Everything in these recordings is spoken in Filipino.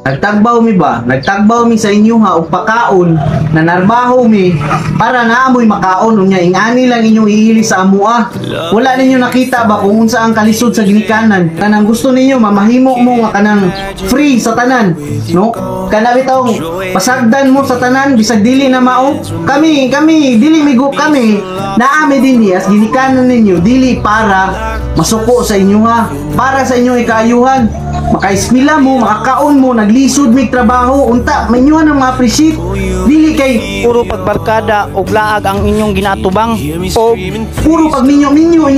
Nagtagbaw mi ba? Nagtagbaw mi sa inyo ha og pakaon na narbaho mi para naamoy makaon unya ingani lang inyong iili sa amua. Wala ninyo nakita ba kung unsa ang kalisod sa ginikanan? Kanang gusto ninyo mamahimo mo nga kanang free sa tanan, no? Kana bitaw pasagdan mo sa tanan bisag dili na mao. Kami dili migup kami. Naami din as ginikanan ninyo dili para masuko sa inyo ha. Para sa inyong ikaayuhan. Maka-eskwela mo, makakaon mo, naglisod may trabaho, unta, mainyuhan ang ma-appreciate. Dili kay puro pagbarkada og laag ang inyong ginatubang o puro pag ninyo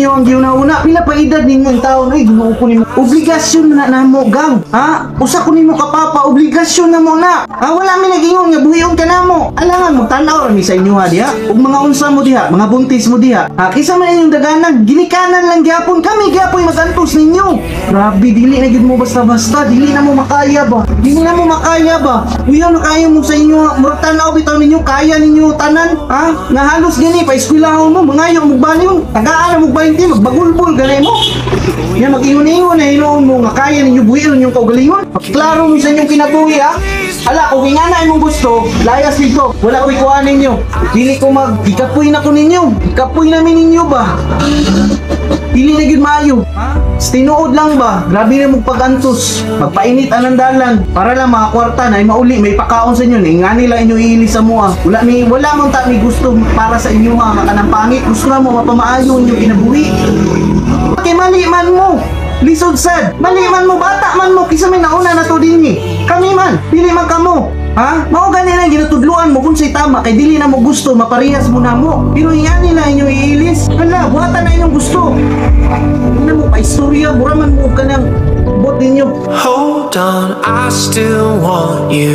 ang giuna-una. Pila pa edad ninyo ang taon, ay ginoo ko nimo. Obligasyon na namo gang. Ha? Usa ko nimo kapapa, obligasyon na mo na. Ha, wala mi nagingon nga buhion ka namo. Alangan mo tan-aw mi sa inyo ha diha. Ug mga unsa mo diha, mga buntis mo diha. Ha, kisa man inyong daganan, ginikanan lang gyapon kami gyapon magantos ninyo. Grabe dili na gid mo basta dili na mo makaya ba? Dili na mo makaya ba? Uyaw na kaya mo sa inyo, murag tanaw bitaw ninyo, kaya ninyo tanan, ha? Nga halos gani pa eskwelahon mo, mangayo mo bali mo, tagaan mo 20, magbagulbol ganay mo. Yan mag-ingon-ingon na hinuon mo nga kaya ninyo buhion yung kaugalingon. Klaro mo sa inyong kinabuhi ha. Ala, kung ingana imong gusto, layas dito. Wala ko ikuha ninyo. Dili ko ikapoy na ko ninyo. Ikapoy namin ninyo ba? Dili na gid maayo. Tinuod lang ba? Grabe na mong pag-antos. Magpainit anang dalan. Para lang mga kwarta na mauli, may pakaon sa inyo. Ingani lang inyo iili sa mua. Wala mong mi gusto para sa inyo ha. Makanang pangit. Gusto na mo mapamaayo inyo kinabuhi. Okay, mali man mo. Lisod sad. Mali man mo, bata man mo. Kisa may nauna na to din ni. Kami man. Dili man kamo. Ha? Mao gani na ginatudluan mo kung say tama kay dili na mo gusto maparehas mo na mo. Pero ingani na inyo iilis. Hala, buhatan na inyong gusto. Ano mo pa istorya, buraman mo ka ng bot ninyo. Hold on, I still want you.